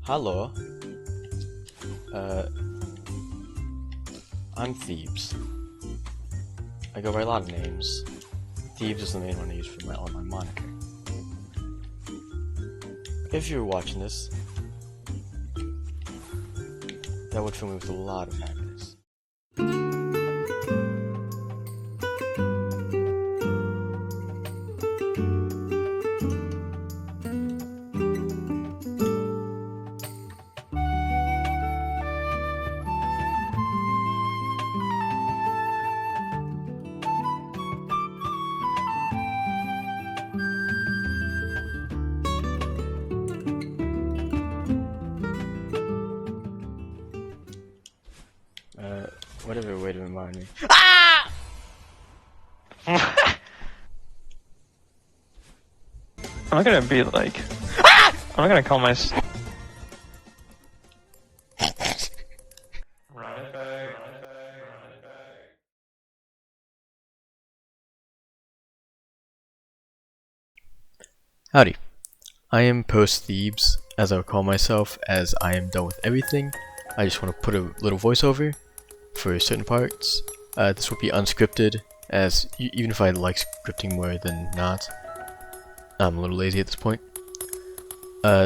Hello. I'm Thebes. I go by a lot of names. Thebes is the main one I use for my online moniker. If you're watching this, that would fill me with a lot of happiness. Whatever way to remind me. Ah! I'm not gonna be like. Ah! I'm not gonna call my. Howdy. I am Post Thebes, as I would call myself, as I am done with everything. I just want to put a little voiceover for certain parts. This will be unscripted, as even if I like scripting more than not, I'm a little lazy at this point.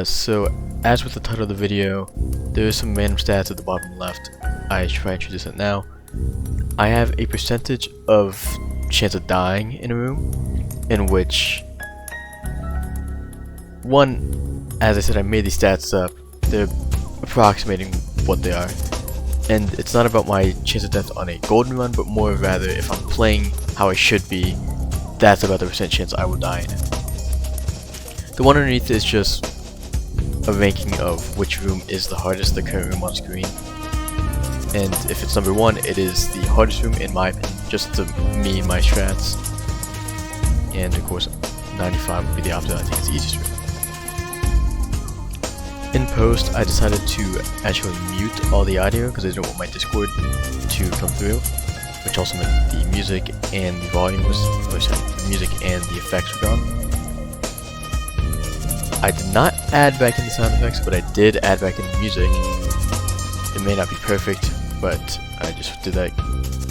So, as with the title of the video, there is some random stats at the bottom left. I should probably introduce it now. I have a percentage of chance of dying in a room, in which, one, as I said, I made these stats up. They're approximating what they are. And it's not about my chance of death on a golden run, but more rather if I'm playing how I should be, that's about the percent chance I will die in it. The one underneath is just a ranking of which room is the hardest, the current room on screen. And if it's number 1, it is the hardest room in my opinion, just to me and my strats. And of course 95 would be the opposite, I think it's the easiest room. In post, I decided to actually mute all the audio because I didn't want my Discord to come through, which also meant the music and the volume was, the music and the effects were gone. I did not add back in the sound effects, but I did add back in the music. It may not be perfect, but I just did that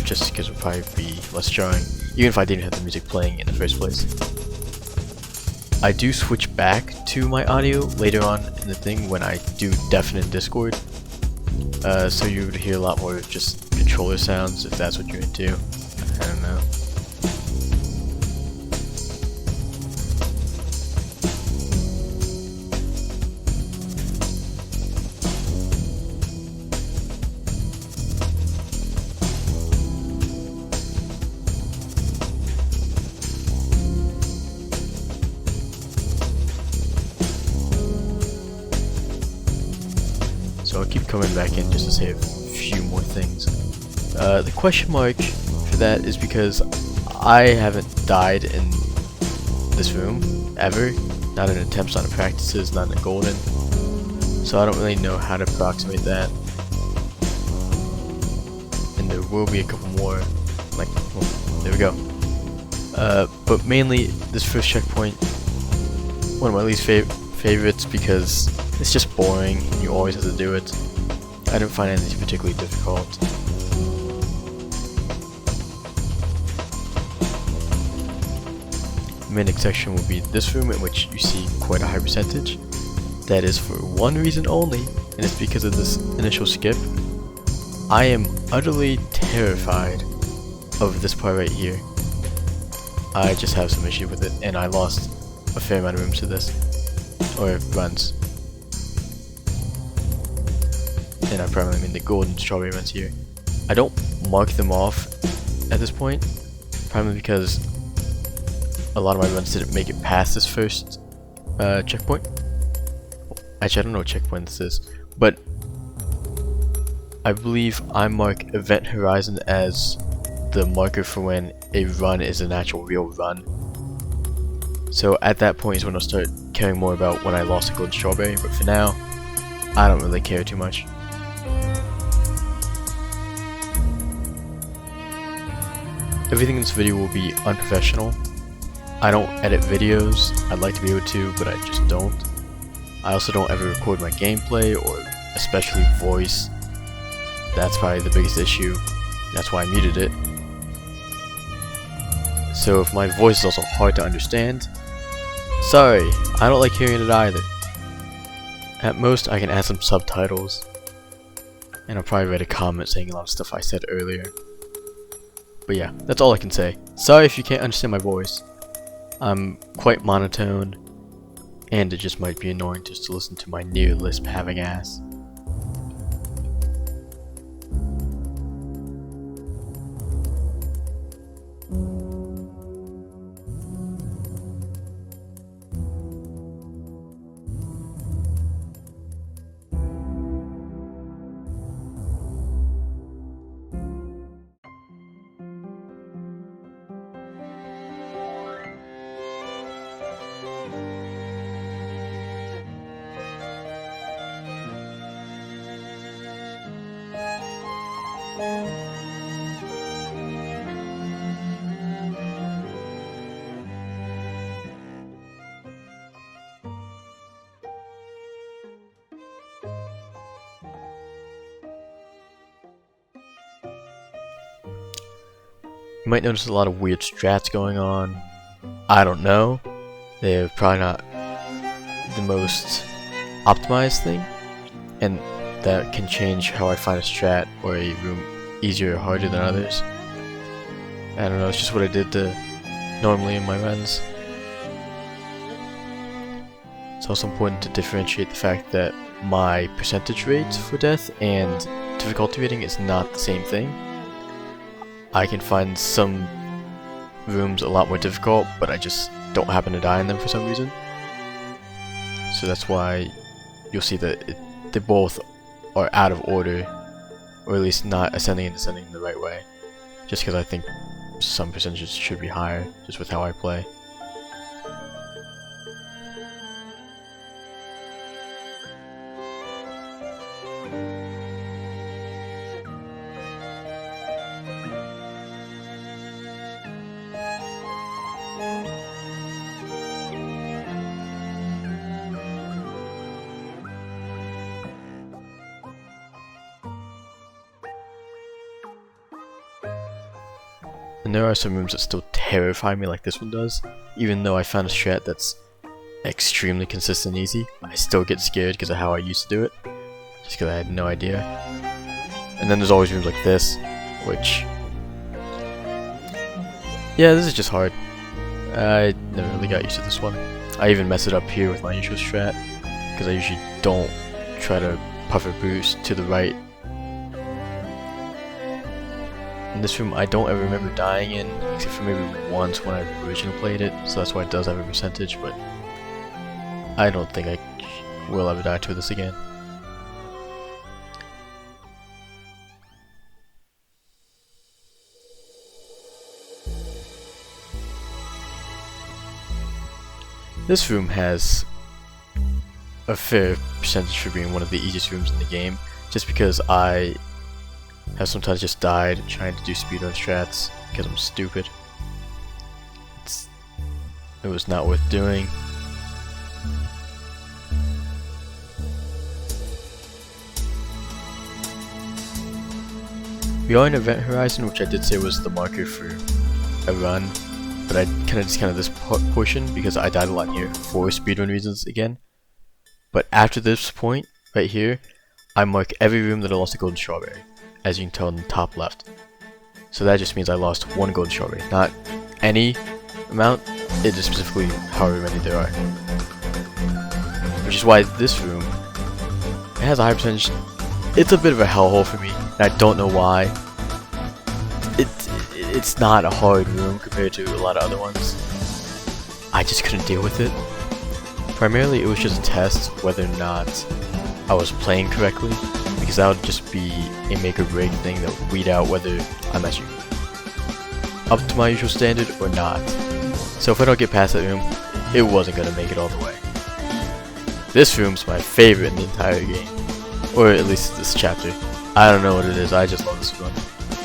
just because it would probably be less jarring, even if I didn't have the music playing in the first place. I do switch back to my audio later on in the thing when I do deafen in Discord, so you would hear a lot more just controller sounds if that's what you're into. I don't know. So I'll keep coming back in just to say a few more things. The question mark for that is because I haven't died in this room ever, not in attempts, not in practices, not in golden, so I don't really know how to approximate that. And there will be a couple more, like, well, there we go. But mainly this first checkpoint, one of my least favorites because it's just boring and you always have to do it. I didn't find anything particularly difficult. The main section will be this room, in which you see quite a high percentage. That is for one reason only, and it's because of this initial skip. I am utterly terrified of this part right here. I just have some issue with it, and I lost a fair amount of rooms to this, or runs. And I primarily mean the golden strawberry runs here. I don't mark them off at this point, primarily because a lot of my runs didn't make it past this first checkpoint. Actually, I don't know what checkpoint this is, but I believe I mark Event Horizon as the marker for when a run is an actual real run. So at that point is when I'll start caring more about when I lost a golden strawberry, but for now, I don't really care too much. Everything in this video will be unprofessional. I don't edit videos. I'd like to be able to, but I just don't. I also don't ever record my gameplay, or especially voice. That's probably the biggest issue. That's why I muted it. So if my voice is also hard to understand, sorry, I don't like hearing it either. At most, I can add some subtitles, and I'll probably write a comment saying a lot of stuff I said earlier. But yeah, that's all I can say. Sorry if you can't understand my voice. I'm quite monotone, and it just might be annoying just to listen to my near lisp having ass. You might notice a lot of weird strats going on. I don't know. They're probably not the most optimized thing, and that can change how I find a strat or a room easier or harder than others. I don't know, it's just what I did normally in my runs. It's also important to differentiate the fact that my percentage rate for death and difficulty rating is not the same thing. I can find some rooms a lot more difficult, but I just don't happen to die in them for some reason. So that's why you'll see that they both are out of order, or at least not ascending and descending in the right way. Just because I think some percentages should be higher, just with how I play. And there are some rooms that still terrify me like this one does. Even though I found a strat that's extremely consistent and easy, I still get scared because of how I used to do it. Just because I had no idea. And then there's always rooms like this, which... yeah, this is just hard. I never really got used to this one. I even mess it up here with my usual strat, because I usually don't try to puffer boost to the right. In this room, I don't ever remember dying in, except for maybe once when I originally played it, so that's why it does have a percentage, but I don't think I will ever die to this again. This room has a fair percentage for being one of the easiest rooms in the game, just because I have sometimes just died trying to do speedrun strats because I'm stupid. It was not worth doing. We are in Event Horizon, which I did say was the marker for a run, but I kind of discounted this portion because I died a lot here for speedrun reasons again. But after this point, right here, I mark every room that I lost a golden strawberry, as you can tell in the top left. So that just means I lost one golden strawberry, not any amount, it is specifically however many there are. Which is why this room, it has a high percentage. It's a bit of a hellhole for me, and I don't know why. It's not a hard room compared to a lot of other ones. I just couldn't deal with it. Primarily it was just a test whether or not I was playing correctly, because that would just be a make or break thing that would weed out whether I'm actually up to my usual standard or not. So if I don't get past that room, it wasn't going to make it all the way. This room's my favorite in the entire game, or at least this chapter. I don't know what it is, I just love this run,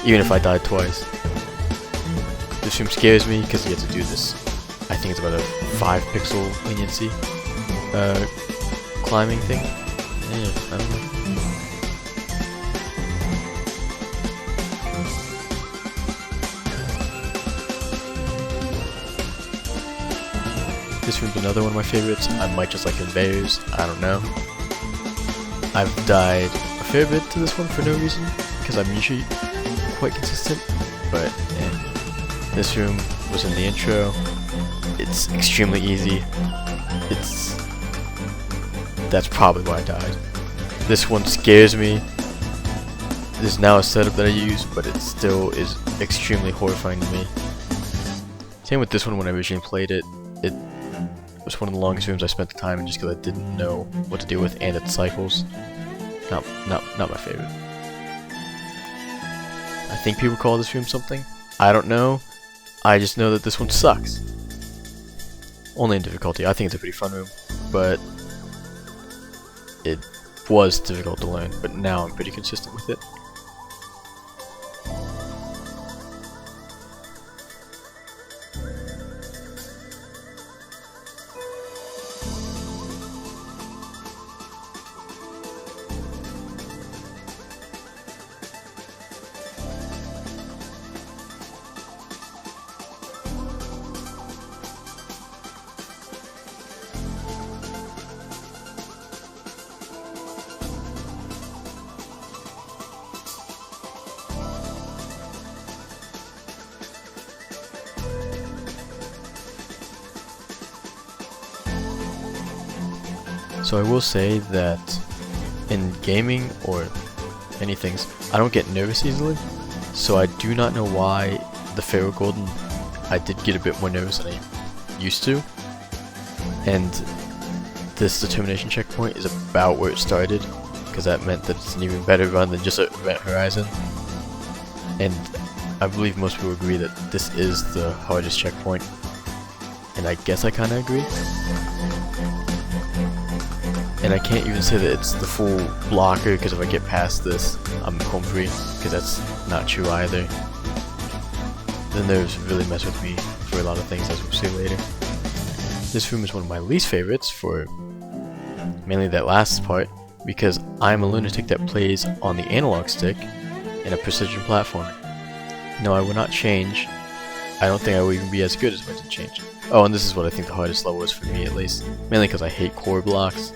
even if I died twice. This room scares me because you have to do this, I think it's about a 5 pixel leniency. climbing thing. Yeah, I don't know. This room's another one of my favorites. I might just like conveyors, I don't know. I've died a fair bit to this one for no reason, because I'm usually quite consistent, but yeah. This room was in the intro. It's extremely easy. That's probably why I died. This one scares me. There's now a setup that I use, but it still is extremely horrifying to me. Same with this one when I originally played it. It was one of the longest rooms I spent the time in just because I didn't know what to deal with, and its cycles. Not my favorite. I think people call this room something. I don't know. I just know that this one sucks. Only in difficulty. I think it's a pretty fun room, but it was difficult to learn, but now I'm pretty consistent with it. So I will say that in gaming or any things, I don't get nervous easily. So I do not know why the Pharaoh Golden, I did get a bit more nervous than I used to. And this determination checkpoint is about where it started, because that meant that it's an even better run than just Event Horizon. And I believe most people agree that this is the hardest checkpoint. And I guess I kinda agree. And I can't even say that it's the full blocker, because if I get past this, I'm home free, because that's not true either. The nerves really mess with me for a lot of things, as we'll see later. This room is one of my least favorites for mainly that last part, because I'm a lunatic that plays on the analog stick in a precision platformer. No, I will not change. I don't think I will even be as good as if I did change. Oh, and this is what I think the hardest level is for me, at least. Mainly because I hate core blocks.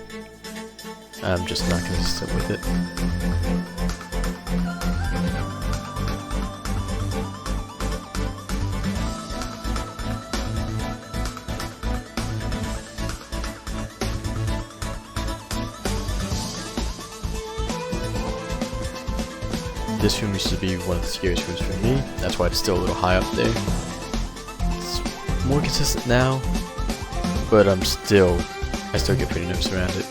I'm just not consistent with it. This room used to be one of the scariest rooms for me. That's why it's still a little high up there. It's more consistent now, but I still get pretty nervous around it.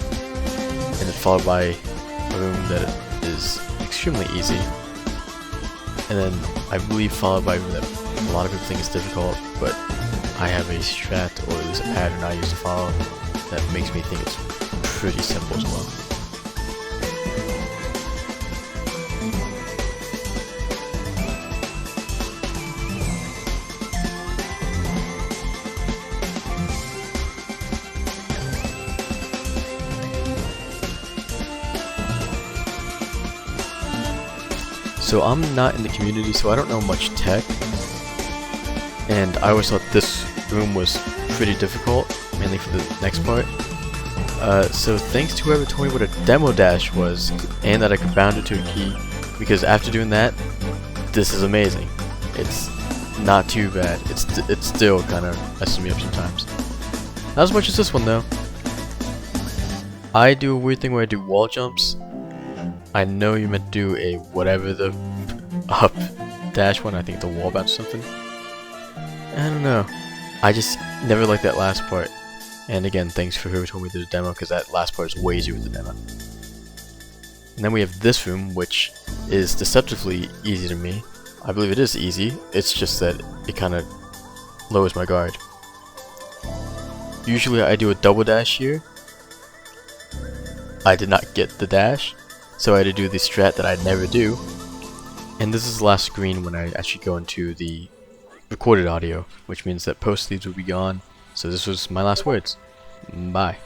And then followed by a room that is extremely easy, and then I believe followed by a room that a lot of people think is difficult, but I have a strat, or at least a pattern I use to follow, that makes me think it's pretty simple as well. So I'm not in the community, so I don't know much tech, and I always thought this room was pretty difficult, mainly for the next part. So thanks to whoever told me what a demo dash was, and that I could bound it to a key, because after doing that, this is amazing. It's not too bad. It's still kind of messes me up sometimes. Not as much as this one though. I do a weird thing where I do wall jumps. I know you meant to do a whatever the up dash one, I think the wall bounce or something. I don't know. I just never liked that last part. And again, thanks for whoever told me to do the demo, because that last part is way easier with the demo. And then we have this room, which is deceptively easy to me. I believe it is easy, it's just that it kind of lowers my guard. Usually I do a double dash here. I did not get the dash, so I had to do the strat that I never do. And this is the last screen when I actually go into the recorded audio, which means that post leads will be gone. So this was my last words. Bye.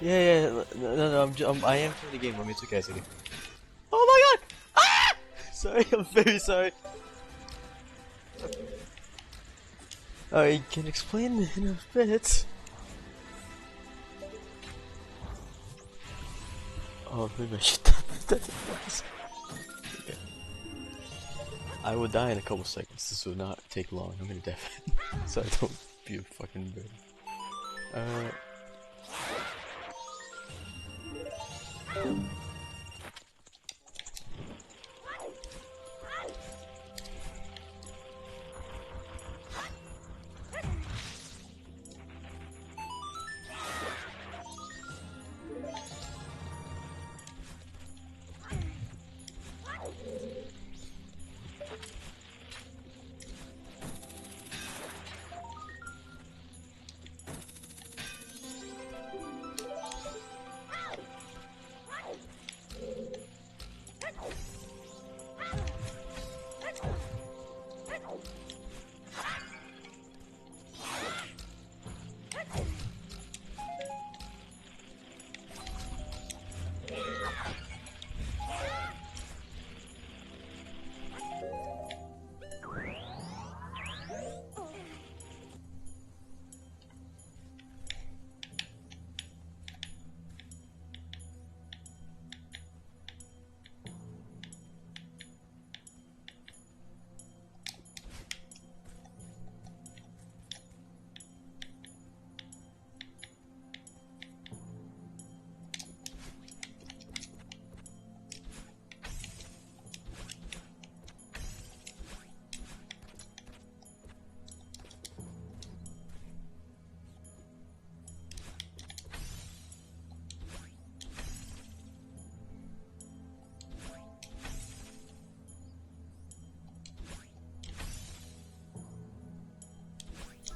Yeah, no, I am playing the game. Let me it's okay, it's okay. Oh my god! Ah! Sorry, I'm very sorry. I can explain in a bit. Oh, maybe I should that. Okay. I will die in a couple seconds. This will not take long. I'm gonna deafen, so I don't be a fucking bird.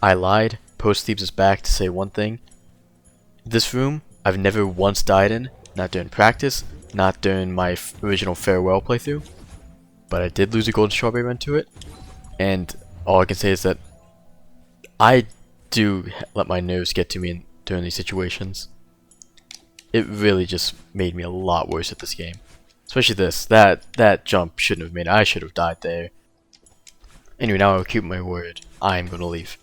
I lied. Post Thebes is back to say one thing. This room, I've never once died in. Not during practice, not during my original farewell playthrough. But I did lose a golden strawberry run to it. And all I can say is that I do let my nerves get to me during these situations. It really just made me a lot worse at this game. Especially this. That jump shouldn't have made it. I should have died there. Anyway, now I'll keep my word. I am gonna leave.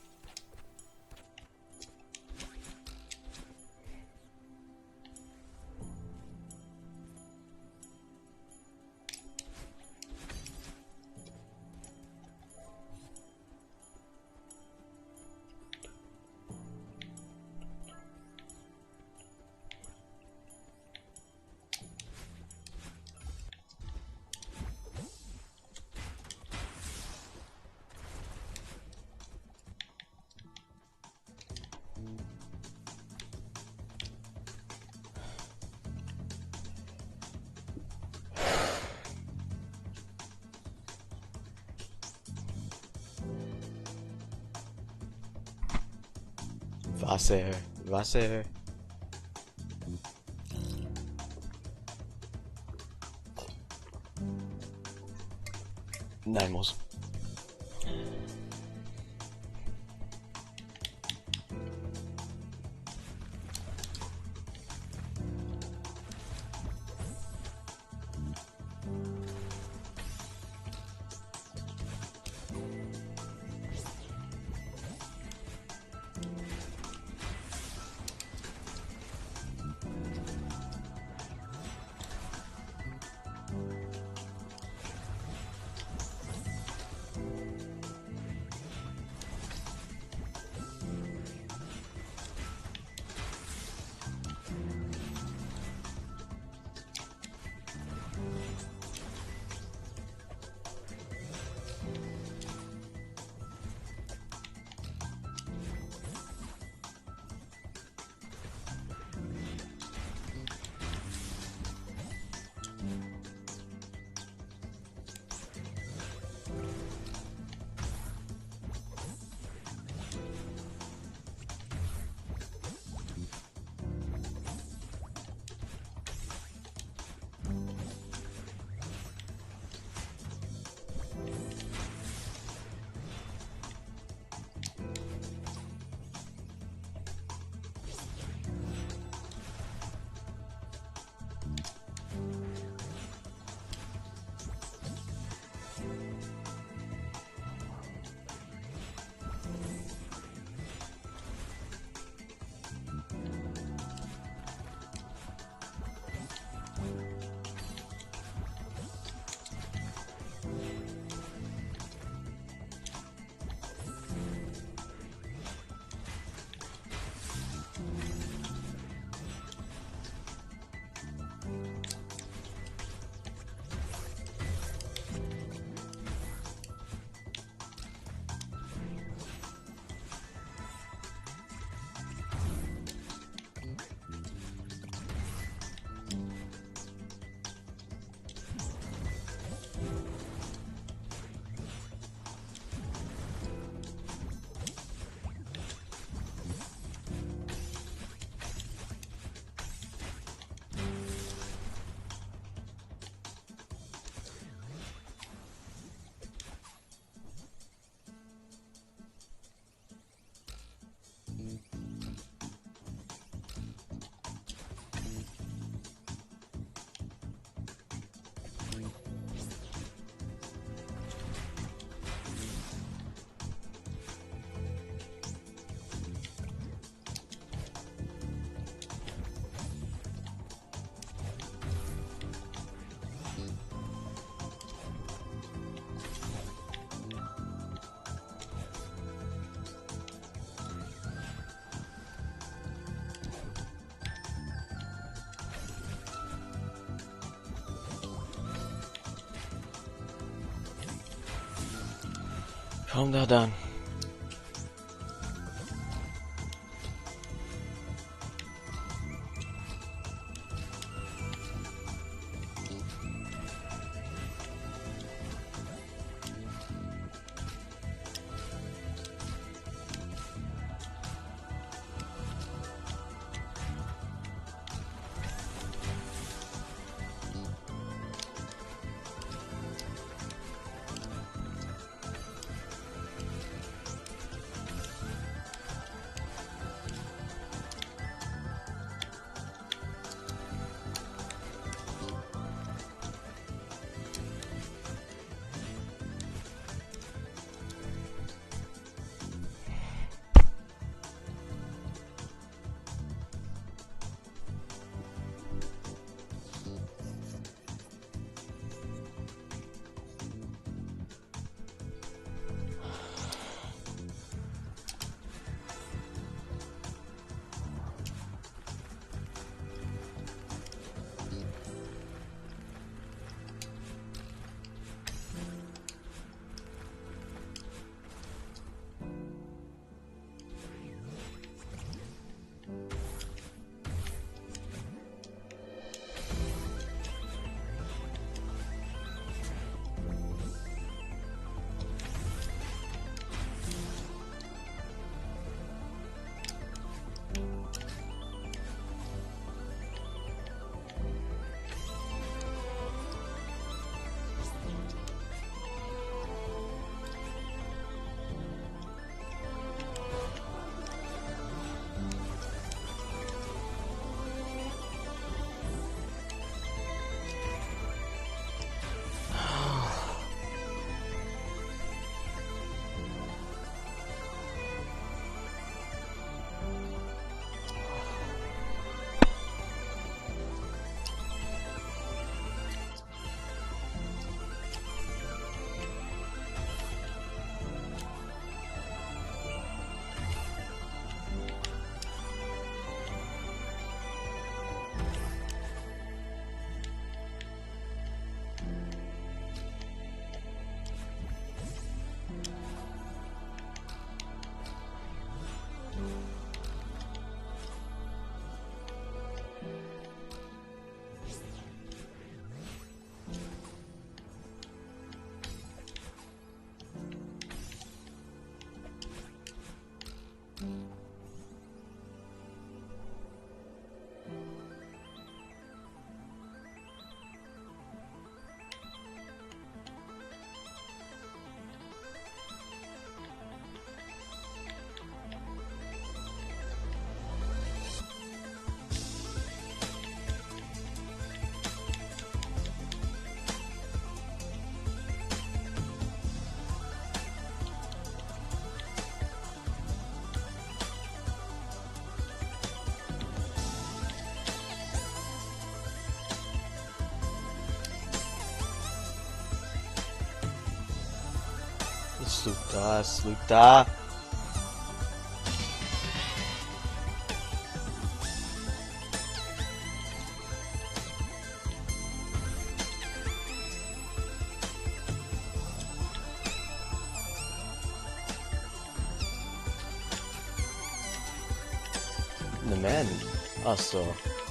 Wasser, Wasser. Nein, muss. Calm down. Sluta. Men. Alltså,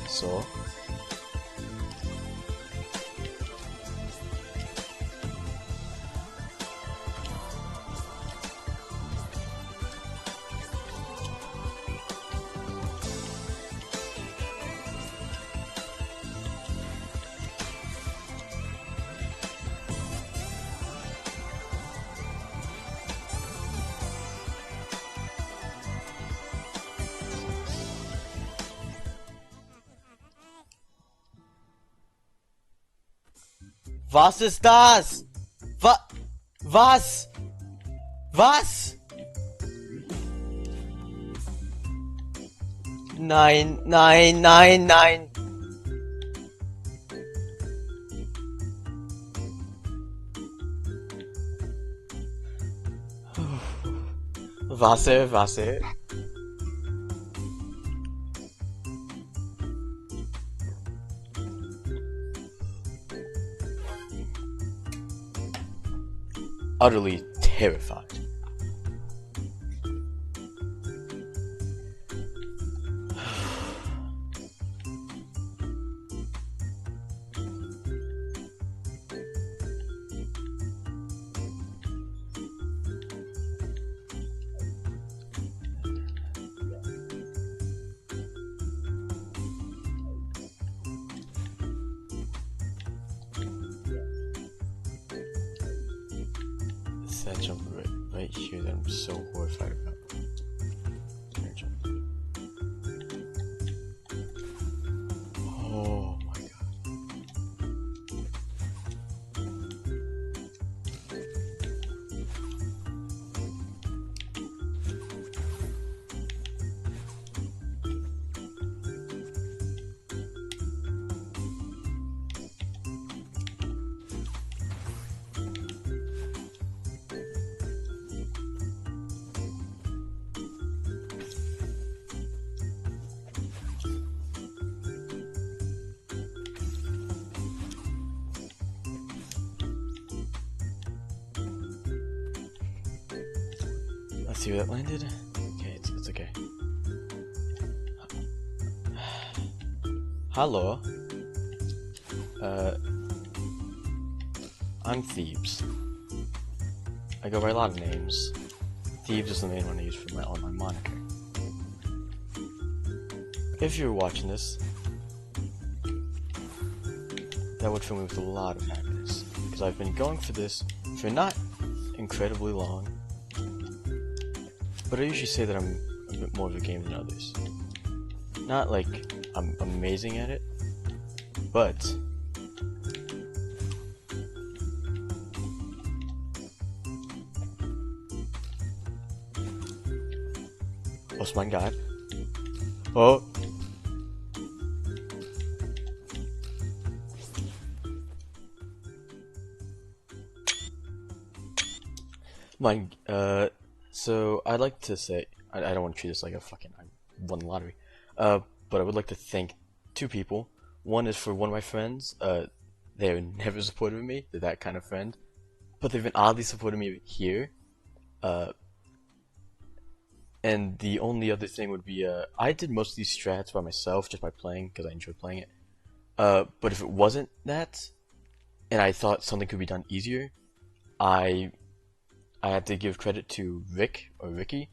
så. Was ist das? Was? Nein. Wasser. Utterly terrified. that jump right here that I'm so horrified about. Here, jump. Oh my god. Let's see where that landed. Okay, it's okay. Hello. I'm Thebes. I go by a lot of names. Thebes is the main one I use for my online moniker. If you're watching this, that would fill me with a lot of happiness, because I've been going for this for not incredibly long, but I usually say that I'm a bit more of a gamer than others. Not like I'm amazing at it, but oh my god. Oh. So I'd like to say, I don't want to treat this like a fucking, I won the lottery. But I would like to thank two people. One is for one of my friends. They're never supportive of me. They're that kind of friend. But they've been oddly supporting me here. And the only other thing would be, I did most of these strats by myself, just by playing, because I enjoy playing it. But if it wasn't that, and I thought something could be done easier, I had to give credit to Rick, or Ricky.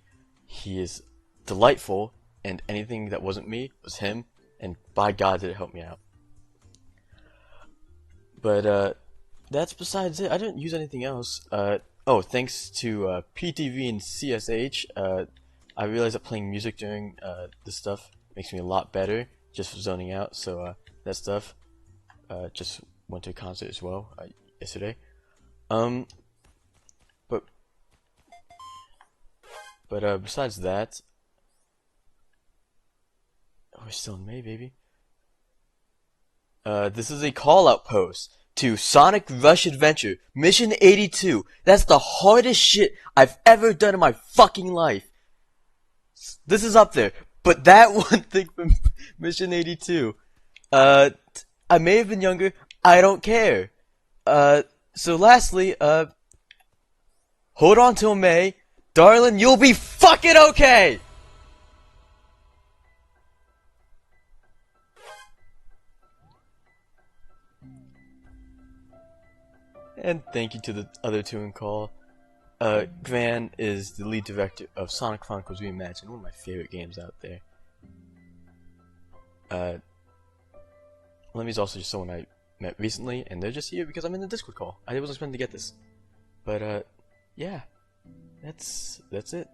He is delightful, and anything that wasn't me was him, and by God did it help me out. But, that's besides it. I didn't use anything else. Oh, thanks to, PTV and CSH, I realized that playing music during, this stuff makes me a lot better, just zoning out, so, that stuff, just went to a concert as well, yesterday. But besides that, we're still in May, baby. This is a call-out post to Sonic Rush Adventure, Mission 82. That's the hardest shit I've ever done in my fucking life. This is up there, but that one thing from Mission 82, I may have been younger, I don't care. So lastly, hold on till May. Darling, you'll be fucking okay! And thank you to the other two in call. Gran is the lead director of Sonic Chronicles Reimagined, one of my favorite games out there. Lemmy's also just someone I met recently, and they're just here because I'm in the Discord call. I wasn't expecting to get this. But, yeah. That's it.